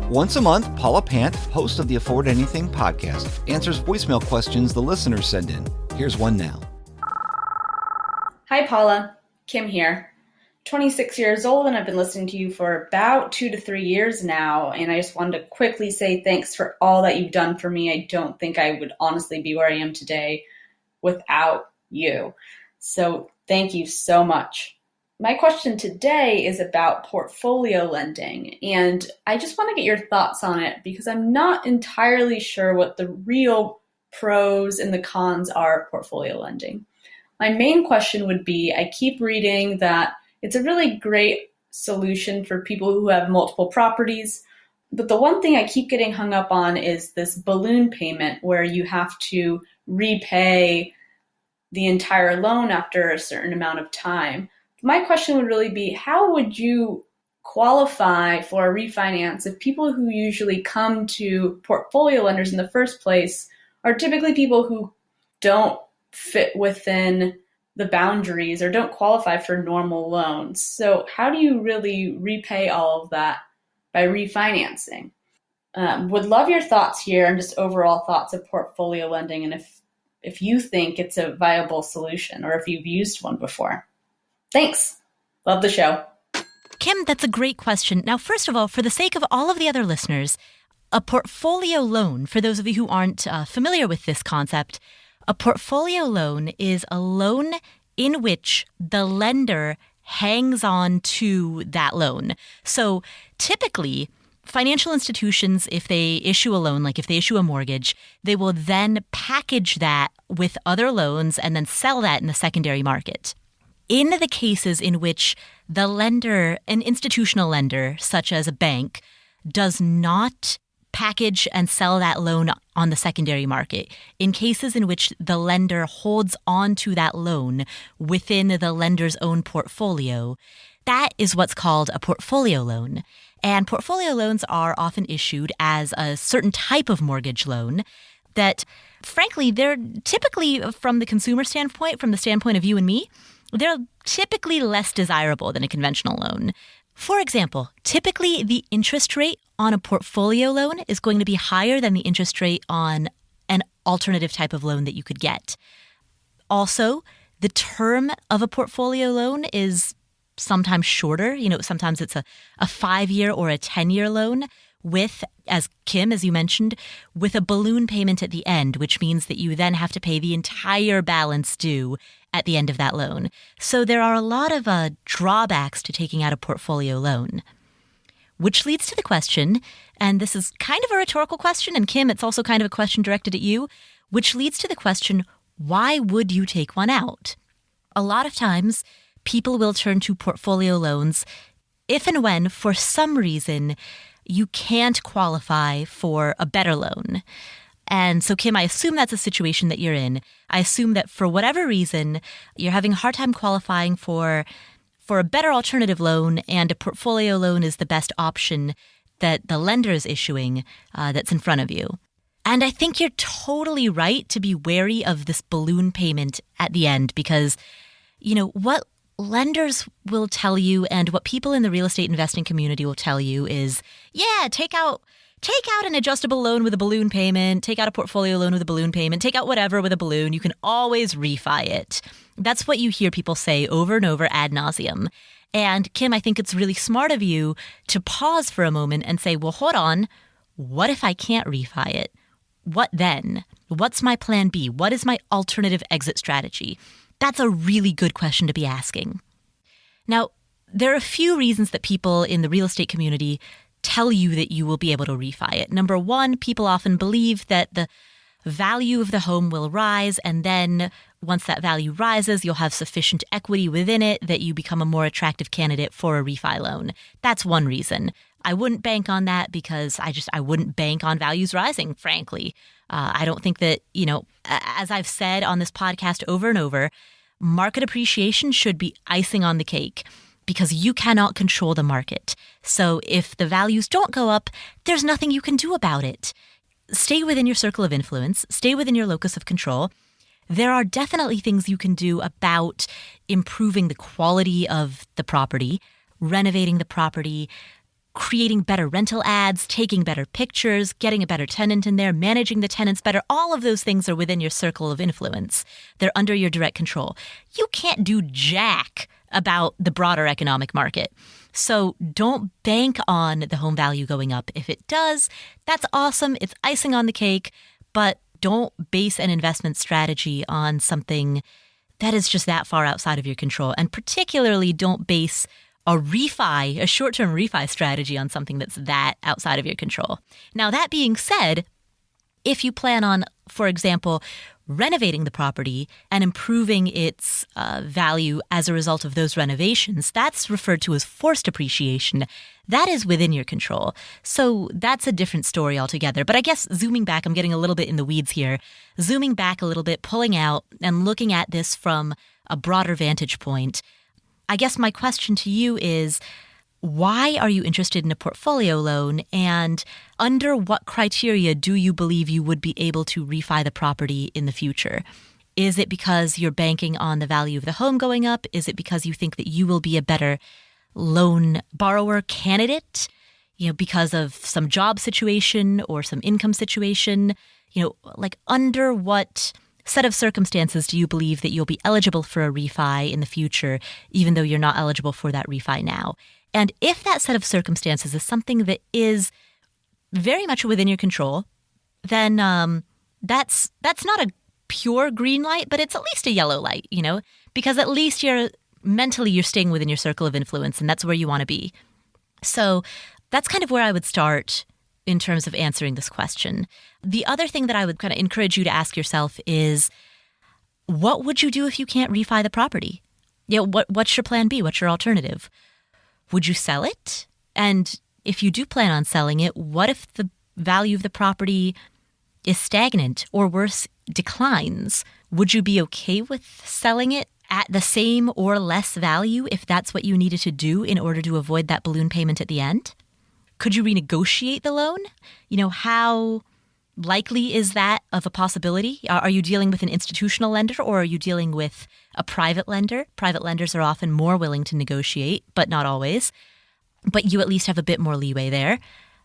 Once a month, Paula Pant, host of the Afford Anything podcast, answers voicemail questions the listeners send in. Here's one now. Hi, Paula. Kim here. 26 years old, and I've been listening to you for about 2 to 3 years now, and I just wanted to quickly say thanks for all that you've done for me. I don't think I would honestly be where I am today without you. So thank you so much. My question today is about portfolio lending, and I just want to get your thoughts on it because I'm not entirely sure what the real pros and the cons are of portfolio lending. My main question would be, I keep reading that it's a really great solution for people who have multiple properties, but the one thing I keep getting hung up on is this balloon payment where you have to repay the entire loan after a certain amount of time. My question would really be, how would you qualify for a refinance if people who usually come to portfolio lenders in the first place are typically people who don't fit within the boundaries or don't qualify for normal loans? So how do you really repay all of that by refinancing? Would love your thoughts here and just overall thoughts of portfolio lending, and if you think it's a viable solution or if you've used one before. Thanks. Love the show. Kim, that's a great question. Now, first of all, for the sake of all of the other listeners, a portfolio loan, for those of you who aren't familiar with this concept, a portfolio loan is a loan in which the lender hangs on to that loan. So typically, financial institutions, if they issue a loan, like if they issue a mortgage, they will then package that with other loans and then sell that in the secondary market. In the cases in which the lender, an institutional lender, such as a bank, does not package and sell that loan on the secondary market, in cases in which the lender holds on to that loan within the lender's own portfolio, that is what's called a portfolio loan. And portfolio loans are often issued as a certain type of mortgage loan that, frankly, they're typically, from the consumer standpoint, from the standpoint of you and me, they're typically less desirable than a conventional loan. For example, typically the interest rate on a portfolio loan is going to be higher than the interest rate on an alternative type of loan that you could get. Also, the term of a portfolio loan is sometimes shorter. Sometimes it's a 5-year or a 10-year loan with, as Kim, as you mentioned, with a balloon payment at the end, which means that you then have to pay the entire balance due at the end of that loan. So there are a lot of drawbacks to taking out a portfolio loan, which leads to the question, and this is kind of a rhetorical question, and Kim, it's also kind of a question directed at you, which leads to the question, why would you take one out? A lot of times, people will turn to portfolio loans if and when, for some reason, you can't qualify for a better loan. And so, Kim, I assume that's a situation that you're in. I assume that for whatever reason, you're having a hard time qualifying for a better alternative loan, and a portfolio loan is the best option that the lender is issuing that's in front of you. And I think you're totally right to be wary of this balloon payment at the end because, what lenders will tell you and what people in the real estate investing community will tell you is, yeah, take out an adjustable loan with a balloon payment, take out a portfolio loan with a balloon payment, take out whatever with a balloon. You can always refi it. That's what you hear people say over and over ad nauseum. And Kim, I think it's really smart of you to pause for a moment and say, well, hold on. What if I can't refi it? What then? What's my plan B? What is my alternative exit strategy? That's a really good question to be asking. Now, there are a few reasons that people in the real estate community tell you that you will be able to refi it. Number one, people often believe that the value of the home will rise, and then once that value rises, you'll have sufficient equity within it that you become a more attractive candidate for a refi loan. That's one reason. I wouldn't bank on that because I wouldn't bank on values rising, frankly. I don't think that, as I've said on this podcast over and over, market appreciation should be icing on the cake because you cannot control the market. So if the values don't go up, there's nothing you can do about it. Stay within your circle of influence, stay within your locus of control. There are definitely things you can do about improving the quality of the property, renovating the property, creating better rental ads, taking better pictures, getting a better tenant in there, managing the tenants better. All of those things are within your circle of influence. They're under your direct control. You can't do jack about the broader economic market. So don't bank on the home value going up. If it does, that's awesome. It's icing on the cake, but don't base an investment strategy on something that is just that far outside of your control. And particularly don't base a short-term refi strategy on something that's that outside of your control. Now, that being said, if you plan on, for example, renovating the property and improving its value as a result of those renovations, that's referred to as forced appreciation. That is within your control. So that's a different story altogether. But I guess zooming back, I'm getting a little bit in the weeds here. Zooming back a little bit, pulling out and looking at this from a broader vantage point, I guess my question to you is, why are you interested in a portfolio loan, and under what criteria do you believe you would be able to refi the property in the future? Is it because you're banking on the value of the home going up? Is it because you think that you will be a better loan borrower candidate, because of some job situation or some income situation? Like, under what set of circumstances do you believe that you'll be eligible for a refi in the future, even though you're not eligible for that refi now? And if that set of circumstances is something that is very much within your control, then that's not a pure green light, but it's at least a yellow light, because at least you're staying within your circle of influence, and that's where you want to be. So that's kind of where I would start in terms of answering this question. The other thing that I would kind of encourage you to ask yourself is, what would you do if you can't refi the property? What's your plan B? What's your alternative? Would you sell it? And if you do plan on selling it, what if the value of the property is stagnant or worse, declines? Would you be okay with selling it at the same or less value if that's what you needed to do in order to avoid that balloon payment at the end? Could you renegotiate the loan? How likely is that of a possibility? Are you dealing with an institutional lender, or are you dealing with a private lender? Private lenders are often more willing to negotiate, but not always. But you at least have a bit more leeway there.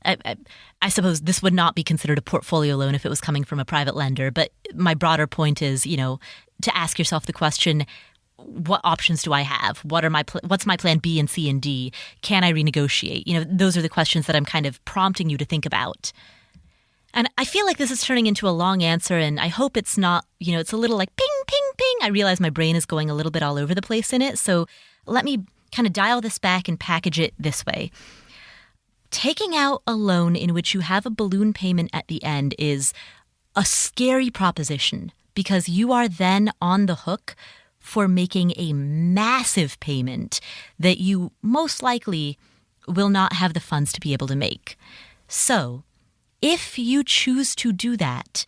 I suppose this would not be considered a portfolio loan if it was coming from a private lender. But my broader point is, to ask yourself the question, what options do I have? What's my plan B and C and D? Can I renegotiate? Those are the questions that I'm kind of prompting you to think about. And I feel like this is turning into a long answer, and I hope it's not, it's a little like ping, ping, ping. I realize my brain is going a little bit all over the place in it. So let me kind of dial this back and package it this way. Taking out a loan in which you have a balloon payment at the end is a scary proposition, because you are then on the hook for making a massive payment that you most likely will not have the funds to be able to make. So if you choose to do that,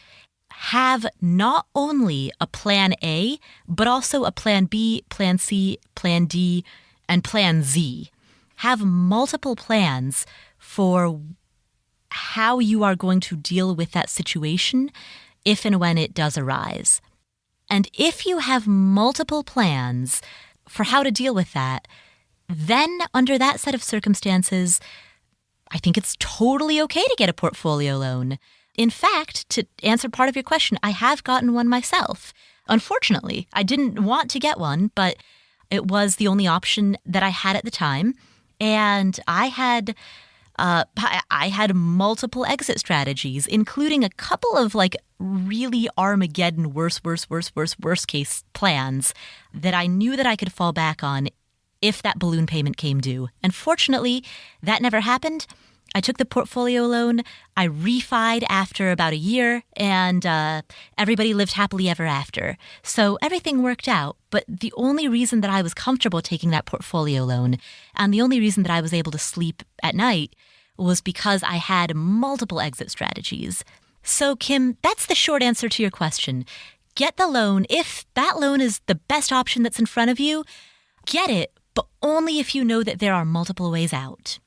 have not only a plan A, but also a plan B, plan C, plan D, and plan Z. Have multiple plans for how you are going to deal with that situation if and when it does arise. And if you have multiple plans for how to deal with that, then under that set of circumstances, I think it's totally okay to get a portfolio loan. In fact, to answer part of your question, I have gotten one myself. Unfortunately, I didn't want to get one, but it was the only option that I had at the time. And I had multiple exit strategies, including a couple of really Armageddon worst case plans that I knew that I could fall back on if that balloon payment came due. And fortunately, that never happened. I took the portfolio loan, I refied after about a year, and everybody lived happily ever after. So everything worked out. But the only reason that I was comfortable taking that portfolio loan, and the only reason that I was able to sleep at night, was because I had multiple exit strategies. So, Kim, that's the short answer to your question. Get the loan. If that loan is the best option that's in front of you, get it, but only if you know that there are multiple ways out.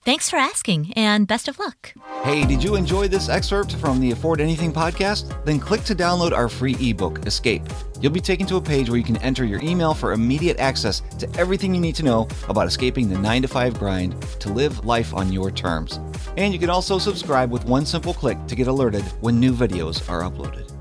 Thanks for asking, and best of luck. Hey, did you enjoy this excerpt from the Afford Anything podcast? Then click to download our free ebook, Escape. You'll be taken to a page where you can enter your email for immediate access to everything you need to know about escaping the 9-to-5 grind to live life on your terms. And you can also subscribe with one simple click to get alerted when new videos are uploaded.